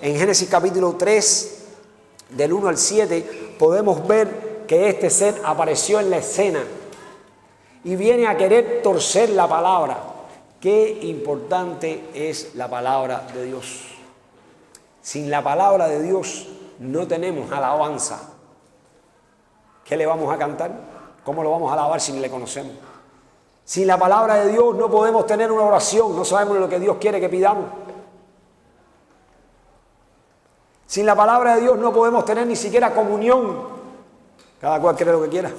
en Génesis capítulo 3, del 1 al 7, podemos ver que este ser apareció en la escena y viene a querer torcer la palabra. Qué importante es la palabra de Dios. Sin la palabra de Dios no tenemos alabanza. ¿Qué le vamos a cantar? ¿Cómo lo vamos a alabar si ni le conocemos? Sin la palabra de Dios no podemos tener una oración, no sabemos lo que Dios quiere que pidamos. Sin la palabra de Dios no podemos tener ni siquiera comunión. Cada cual cree lo que quiera.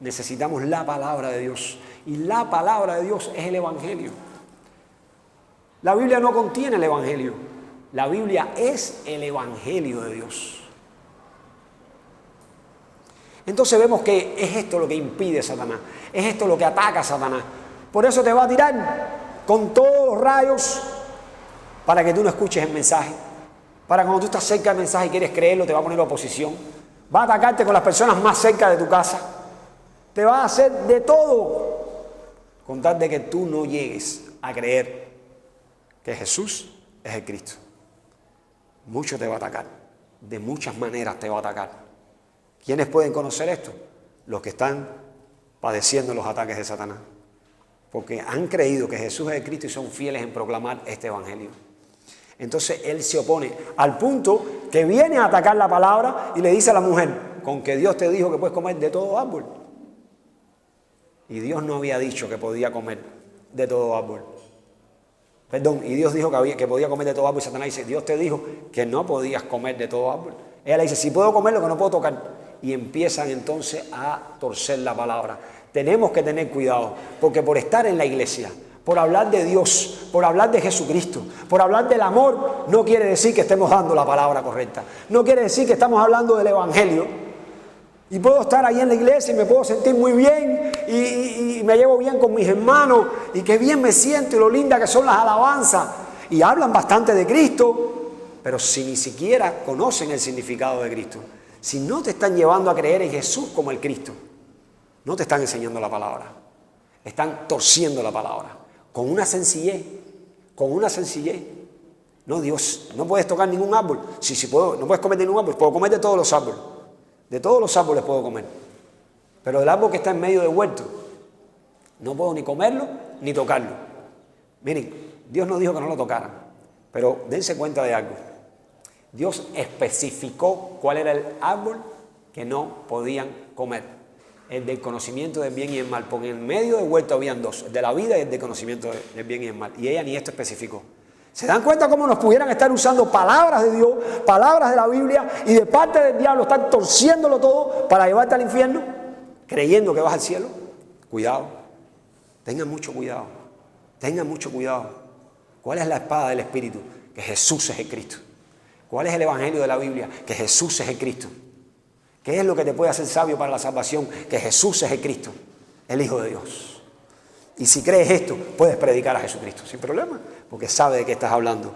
Necesitamos la palabra de Dios. Y la palabra de Dios es el Evangelio. La Biblia no contiene el Evangelio. La Biblia es el Evangelio de Dios. Entonces vemos que es esto lo que impide Satanás. Es esto lo que ataca a Satanás. Por eso te va a tirar con todos los rayos para que tú no escuches el mensaje. Para cuando tú estás cerca del mensaje y quieres creerlo, te va a poner oposición. Va a atacarte con las personas más cerca de tu casa. Te va a hacer de todo con tal de que tú no llegues a creer que Jesús es el Cristo. Mucho te va a atacar. De muchas maneras te va a atacar. ¿Quiénes pueden conocer esto? Los que están padeciendo los ataques de Satanás. Porque han creído que Jesús es el Cristo y son fieles en proclamar este Evangelio. Entonces él se opone al punto que viene a atacar la palabra y le dice a la mujer, con que Dios te dijo que puedes comer de todo árbol. Y Dios no había dicho que podía comer de todo árbol. Perdón, y Dios dijo que podía comer de todo árbol y Satanás dice, Dios te dijo que no podías comer de todo árbol. Ella le dice, si puedo comer lo que no puedo tocar. Y empiezan entonces a torcer la palabra. Tenemos que tener cuidado, porque por estar en la iglesia, por hablar de Dios, por hablar de Jesucristo, por hablar del amor, no quiere decir que estemos dando la palabra correcta. No quiere decir que estamos hablando del Evangelio. Y puedo estar ahí en la iglesia y me puedo sentir muy bien y me llevo bien con mis hermanos y qué bien me siento y lo linda que son las alabanzas. Y hablan bastante de Cristo, pero si ni siquiera conocen el significado de Cristo, si no te están llevando a creer en Jesús como el Cristo, no te están enseñando la palabra. Están torciendo la palabra. Con una sencillez. No, Dios, no puedes tocar ningún árbol. Sí puedo, no puedes comer de ningún árbol. Puedo comer de todos los árboles. De todos los árboles puedo comer. Pero del árbol que está en medio del huerto, no puedo ni comerlo ni tocarlo. Miren, Dios no dijo que no lo tocaran. Pero dense cuenta de algo. Dios especificó cuál era el árbol que no podían comer. El del conocimiento del bien y el mal. Porque en medio del huerto habían dos. El de la vida y el del conocimiento del bien y el mal. Y ella ni esto especificó. ¿Se dan cuenta cómo nos pudieran estar usando palabras de Dios, palabras de la Biblia y de parte del diablo están torciéndolo todo para llevarte al infierno? Creyendo que vas al cielo. Cuidado. Tengan mucho cuidado. Tengan mucho cuidado. ¿Cuál es la espada del Espíritu? Que Jesús es el Cristo. ¿Cuál es el Evangelio de la Biblia? Que Jesús es el Cristo. ¿Qué es lo que te puede hacer sabio para la salvación? Que Jesús es el Cristo, el Hijo de Dios. Y si crees esto, puedes predicar a Jesucristo sin problema, porque sabe de qué estás hablando.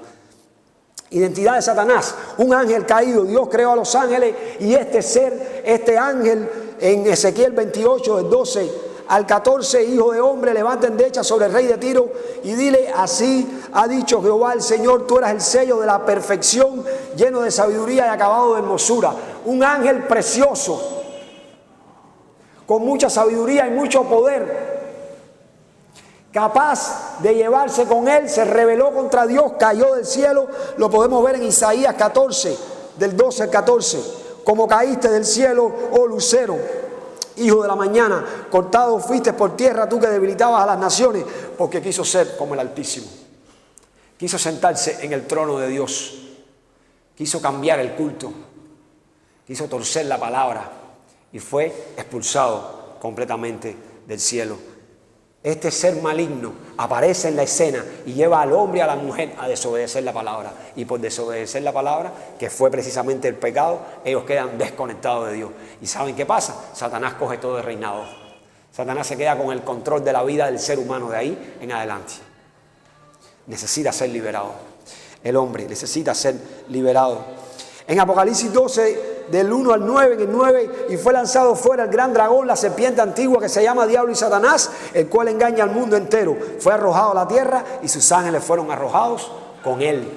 Identidad de Satanás, un ángel caído. Dios creó a los ángeles y este ser, este ángel, en Ezequiel 28, del 12 al 14, hijo de hombre, levanta endecha sobre el rey de Tiro y dile, así ha dicho Jehová el Señor, tú eras el sello de la perfección, lleno de sabiduría y acabado de hermosura. Un ángel precioso, con mucha sabiduría y mucho poder, capaz de llevarse con él, se rebeló contra Dios, cayó del cielo. Lo podemos ver en Isaías 14, del 12 al 14. Como caíste del cielo, oh lucero, hijo de la mañana, cortado fuiste por tierra, tú que debilitabas a las naciones, porque quiso ser como el Altísimo. Quiso sentarse en el trono de Dios. Quiso cambiar el culto. Quiso torcer la palabra y fue expulsado completamente del cielo. Este ser maligno aparece en la escena y lleva al hombre y a la mujer a desobedecer la palabra. Y por desobedecer la palabra, que fue precisamente el pecado, ellos quedan desconectados de Dios. ¿Y saben qué pasa? Satanás coge todo el reinado. Satanás se queda con el control de la vida del ser humano de ahí en adelante. Necesita ser liberado. El hombre necesita ser liberado. En Apocalipsis 12, del 1 al 9, en el 9, y fue lanzado fuera el gran dragón, la serpiente antigua que se llama Diablo y Satanás, el cual engaña al mundo entero. Fue arrojado a la tierra y sus ángeles fueron arrojados con él.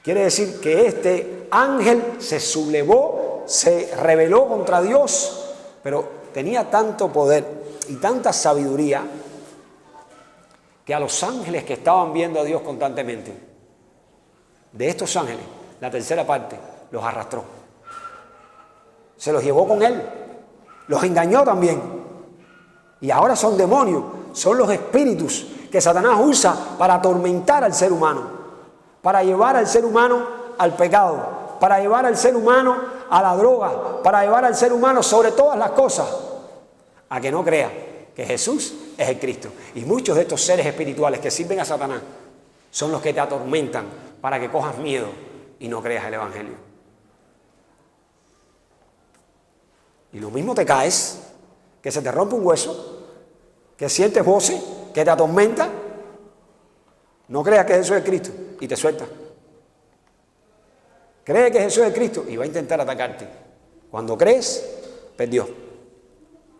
Quiere decir que este ángel se sublevó, se rebeló contra Dios, pero tenía tanto poder y tanta sabiduría que a los ángeles que estaban viendo a Dios constantemente, de estos ángeles, la tercera parte los arrastró. Se los llevó con él, los engañó también. Y ahora son demonios, son los espíritus que Satanás usa para atormentar al ser humano, para llevar al ser humano al pecado, para llevar al ser humano a la droga, para llevar al ser humano sobre todas las cosas a que no crea que Jesús es el Cristo. Y muchos de estos seres espirituales que sirven a Satanás son los que te atormentan para que cojas miedo y no creas el Evangelio. Y lo mismo te caes, que se te rompe un hueso, que sientes voces, que te atormenta. No creas que Jesús es Cristo y te suelta. Cree que Jesús es Cristo y va a intentar atacarte. Cuando crees, perdió.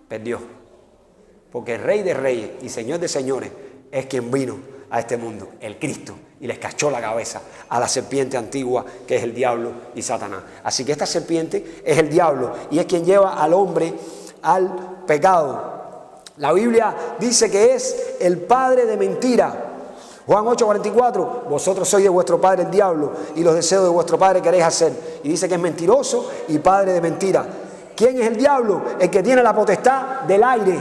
Perdió. Porque el Rey de Reyes y Señor de Señores es quien vino a este mundo, el Cristo, y les cachó la cabeza a la serpiente antigua que es el diablo y Satanás. Así que esta serpiente es el diablo y es quien lleva al hombre al pecado. La Biblia dice que es el padre de mentira. Juan 8:44, vosotros sois de vuestro padre el diablo y los deseos de vuestro padre queréis hacer. Y dice que es mentiroso y padre de mentira. ¿Quién es el diablo? El que tiene la potestad del aire.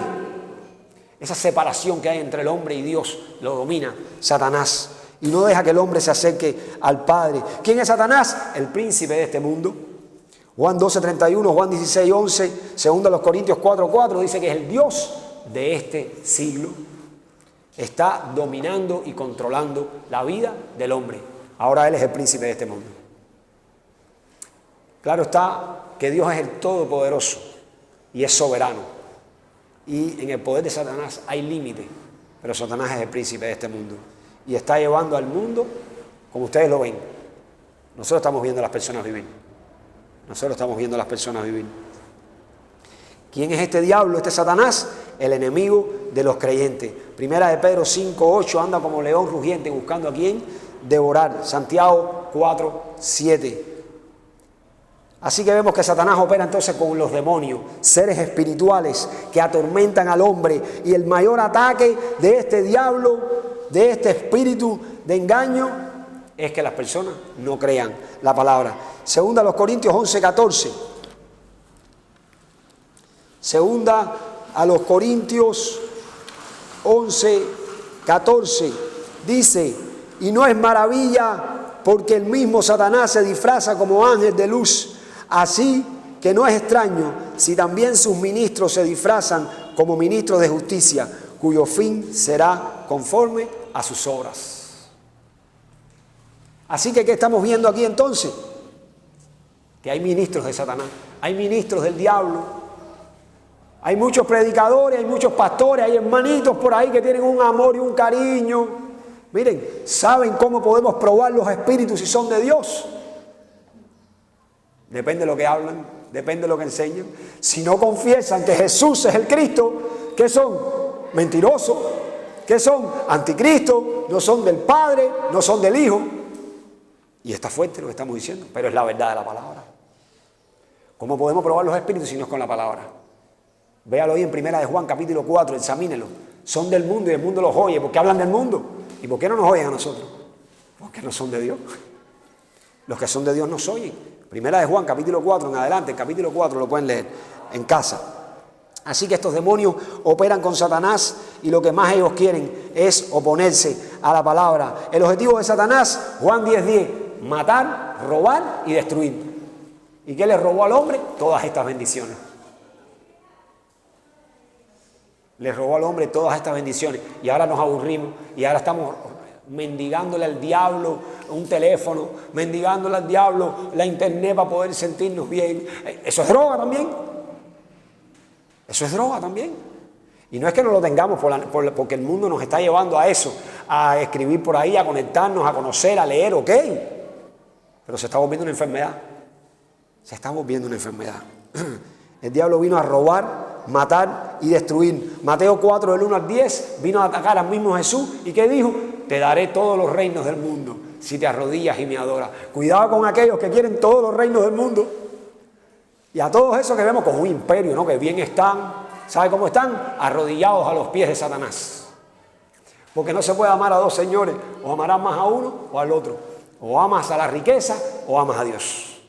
Esa separación que hay entre el hombre y Dios lo domina Satanás y no deja que el hombre se acerque al Padre. ¿Quién es Satanás? El príncipe de este mundo. Juan 12:31, Juan 16:11, 2 Corintios 4:4 dice que es el Dios de este siglo. Está dominando y controlando la vida del hombre. Ahora él es el príncipe de este mundo. Claro está que Dios es el Todopoderoso y es soberano. Y en el poder de Satanás hay límite, pero Satanás es el príncipe de este mundo y está llevando al mundo como ustedes lo ven. Nosotros estamos viendo a las personas vivir. Nosotros estamos viendo a las personas vivir. ¿Quién es este diablo, este Satanás? El enemigo de los creyentes. Primera de Pedro 5:8, anda como león rugiente buscando a quién devorar. Santiago 4:7. Así que vemos que Satanás opera entonces con los demonios, seres espirituales que atormentan al hombre. Y el mayor ataque de este diablo, de este espíritu de engaño, es que las personas no crean la palabra. Segunda a los Corintios 11:14. Segunda a los Corintios 11:14. Dice, y no es maravilla porque el mismo Satanás se disfraza como ángel de luz. Así que no es extraño si también sus ministros se disfrazan como ministros de justicia, cuyo fin será conforme a sus obras. Así que, ¿qué estamos viendo aquí entonces? Que hay ministros de Satanás, hay ministros del diablo, hay muchos predicadores, hay muchos pastores, hay hermanitos por ahí que tienen un amor y un cariño. Miren, ¿saben cómo podemos probar los espíritus si son de Dios? Depende de lo que hablan, depende de lo que enseñan. Si no confiesan que Jesús es el Cristo, ¿qué son? Mentirosos. ¿Qué son? Anticristo. No son del Padre, no son del Hijo. Y está fuerte lo que estamos diciendo, pero es la verdad de la palabra. ¿Cómo podemos probar los espíritus si no es con la palabra? Véalo ahí en Primera de Juan, capítulo 4, examínelo. Son del mundo y el mundo los oye. ¿Por qué hablan del mundo? ¿Y por qué no nos oyen a nosotros? Porque no son de Dios. Los que son de Dios nos oyen. Primera de Juan, capítulo 4, en adelante, el capítulo 4 lo pueden leer en casa. Así que estos demonios operan con Satanás y lo que más ellos quieren es oponerse a la palabra. El objetivo de Satanás, Juan 10:10, matar, robar y destruir. ¿Y qué le robó al hombre? Todas estas bendiciones. Le robó al hombre todas estas bendiciones y ahora nos aburrimos y ahora estamos mendigándole al diablo un teléfono, mendigándole al diablo la internet para poder sentirnos bien. Eso es droga también. Eso es droga también. Y no es que no lo tengamos porque el mundo nos está llevando a eso, a escribir por ahí, a conectarnos, a conocer, a leer, ok. Pero se está volviendo una enfermedad. Se está volviendo una enfermedad. El diablo vino a robar, matar y destruir. Mateo 4, del 1 al 10, vino a atacar al mismo Jesús. ¿Y qué dijo? Te daré todos los reinos del mundo si te arrodillas y me adoras. Cuidado con aquellos que quieren todos los reinos del mundo. Y a todos esos que vemos como un imperio, ¿no? Que bien están, ¿sabe cómo están? Arrodillados a los pies de Satanás. Porque no se puede amar a dos señores, o amarás más a uno o al otro. O amas a la riqueza o amas a Dios.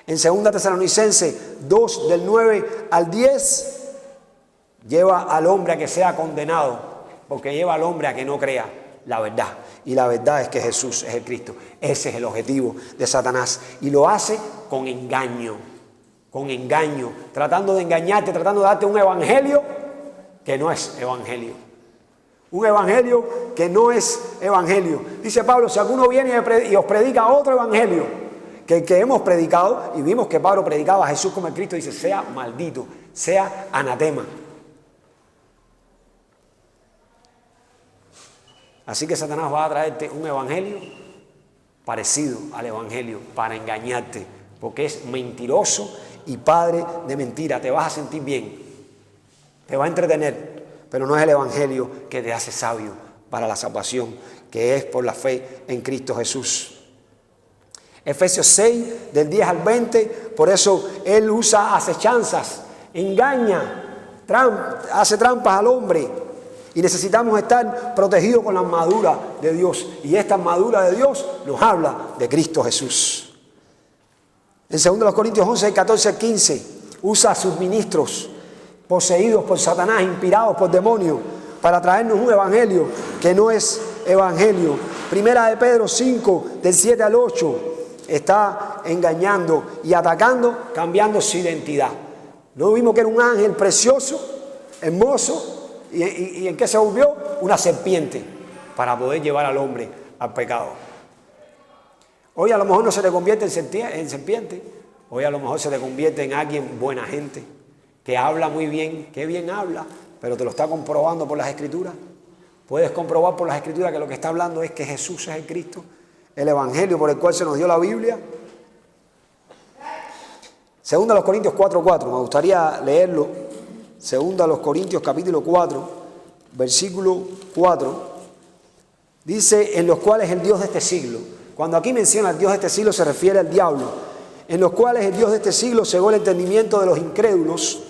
En 2 Tesalonicenses 2, del 9 al 10, lleva al hombre a que sea condenado, porque lleva al hombre a que no crea la verdad. Y la verdad es que Jesús es el Cristo. Ese es el objetivo de Satanás. Y lo hace con engaño, tratando de engañarte, tratando de darte un evangelio que no es evangelio. Un evangelio que no es evangelio. Dice Pablo, si alguno viene y os predica otro evangelio que el que hemos predicado, y vimos que Pablo predicaba a Jesús como el Cristo, dice, sea maldito, sea anatema. Así que Satanás va a traerte un evangelio parecido al evangelio para engañarte, porque es mentiroso y padre de mentira. Te vas a sentir bien, te va a entretener, pero no es el evangelio que te hace sabio para la salvación, que es por la fe en Cristo Jesús. Efesios 6, del 10 al 20, por eso él usa acechanzas, engaña, hace trampas al hombre. Y necesitamos estar protegidos con la armadura de Dios. Y esta armadura de Dios nos habla de Cristo Jesús. En 2 Corintios 11, 14 al 15, usa a sus ministros poseídos por Satanás, inspirados por demonios, para traernos un evangelio que no es evangelio. Primera de Pedro 5, del 7 al 8, está engañando y atacando, cambiando su identidad. ¿No vimos que era un ángel precioso, hermoso? ¿Y en qué se volvió? Una serpiente, para poder llevar al hombre al pecado. Hoy a lo mejor no se te convierte en serpiente, hoy a lo mejor se te convierte en alguien buena gente, que habla muy bien, que bien habla, pero te lo está comprobando por las Escrituras. Puedes comprobar por las Escrituras que lo que está hablando es que Jesús es el Cristo, el evangelio por el cual se nos dio la Biblia. 2 Corintios 4:4, me gustaría leerlo. 2 Corintios capítulo 4, versículo 4, dice, en los cuales el Dios de este siglo. Cuando aquí menciona el Dios de este siglo se refiere al diablo. En los cuales el Dios de este siglo cegó el entendimiento de los incrédulos,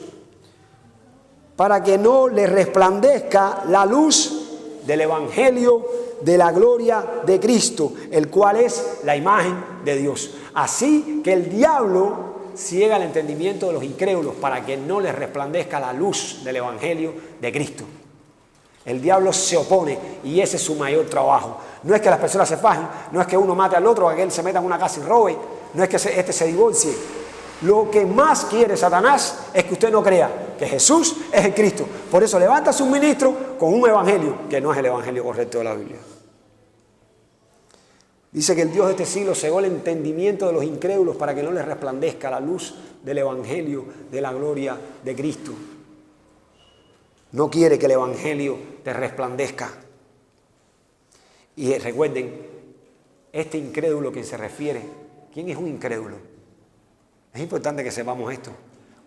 para que no les resplandezca la luz del evangelio de la gloria de Cristo, el cual es la imagen de Dios. Así que el diablo ciega el entendimiento de los incrédulos para que no les resplandezca la luz del evangelio de Cristo. El diablo se opone y ese es su mayor trabajo. No es que las personas se fajen, no es que uno mate al otro, que él se meta en una casa y robe, no es que este se divorcie. Lo que más quiere Satanás es que usted no crea que Jesús es el Cristo. Por eso levanta a sus ministros con un evangelio que no es el evangelio correcto de la Biblia. Dice que el Dios de este siglo cegó el entendimiento de los incrédulos para que no les resplandezca la luz del evangelio de la gloria de Cristo. No quiere que el evangelio te resplandezca. Y recuerden, este incrédulo que se refiere, ¿quién es un incrédulo? Es importante que sepamos esto.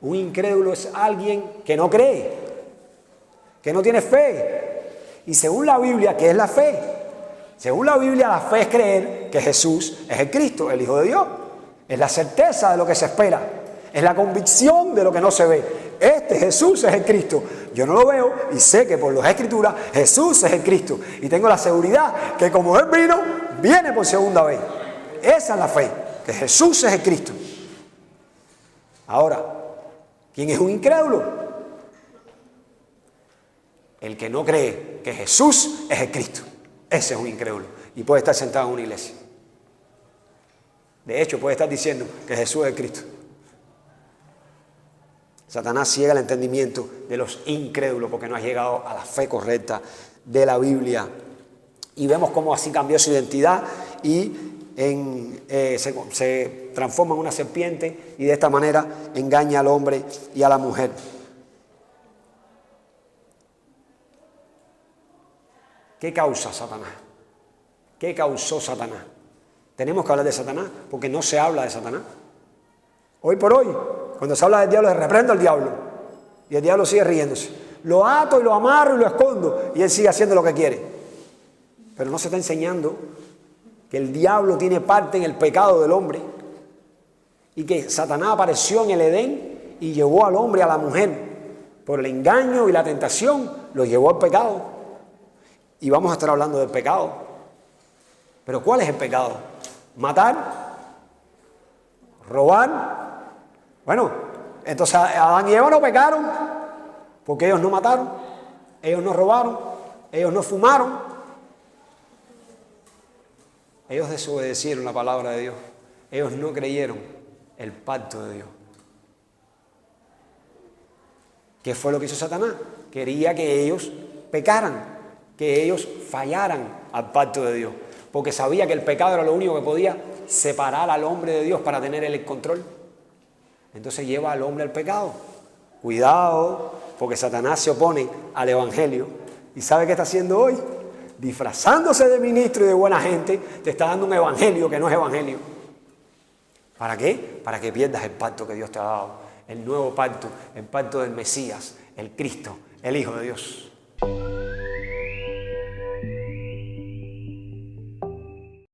Un incrédulo es alguien que no cree, que no tiene fe. Y según la Biblia, ¿qué es la fe? Según la Biblia, la fe es creer que Jesús es el Cristo, el Hijo de Dios. Es la certeza de lo que se espera. Es la convicción de lo que no se ve. Este Jesús es el Cristo. Yo no lo veo y sé que por las Escrituras Jesús es el Cristo. Y tengo la seguridad que como Él vino, viene por segunda vez. Esa es la fe, que Jesús es el Cristo. Ahora, ¿quién es un incrédulo? El que no cree que Jesús es el Cristo. Ese es un incrédulo y puede estar sentado en una iglesia. De hecho, puede estar diciendo que Jesús es el Cristo. Satanás ciega el entendimiento de los incrédulos porque no ha llegado a la fe correcta de la Biblia. Y vemos cómo así cambió su identidad y se transforma en una serpiente y de esta manera engaña al hombre y a la mujer. ¿Qué causa Satanás? ¿Qué causó Satanás? Tenemos que hablar de Satanás porque no se habla de Satanás. Hoy por hoy, cuando se habla del diablo, se reprende al diablo y el diablo sigue riéndose. Lo ato y lo amarro y lo escondo y él sigue haciendo lo que quiere. Pero no se está enseñando que el diablo tiene parte en el pecado del hombre y que Satanás apareció en el Edén y llevó al hombre y a la mujer por el engaño y la tentación, lo llevó al pecado. Y vamos a estar hablando del pecado. Pero ¿cuál es el pecado? Matar, robar. Bueno, entonces Adán y Eva no pecaron porque ellos no mataron, ellos no robaron, ellos no fumaron. Ellos desobedecieron la palabra de Dios. Ellos no creyeron el pacto de Dios. ¿Qué fue lo que hizo Satanás? Quería que ellos pecaran, que ellos fallaran al pacto de Dios, porque sabía que el pecado era lo único que podía separar al hombre de Dios para tener el control. Entonces lleva al hombre al pecado. Cuidado, porque Satanás se opone al evangelio. ¿Y sabe qué está haciendo hoy? Disfrazándose de ministro y de buena gente, te está dando un evangelio que no es evangelio. ¿Para qué? Para que pierdas el pacto que Dios te ha dado. El nuevo pacto, el pacto del Mesías, el Cristo, el Hijo de Dios.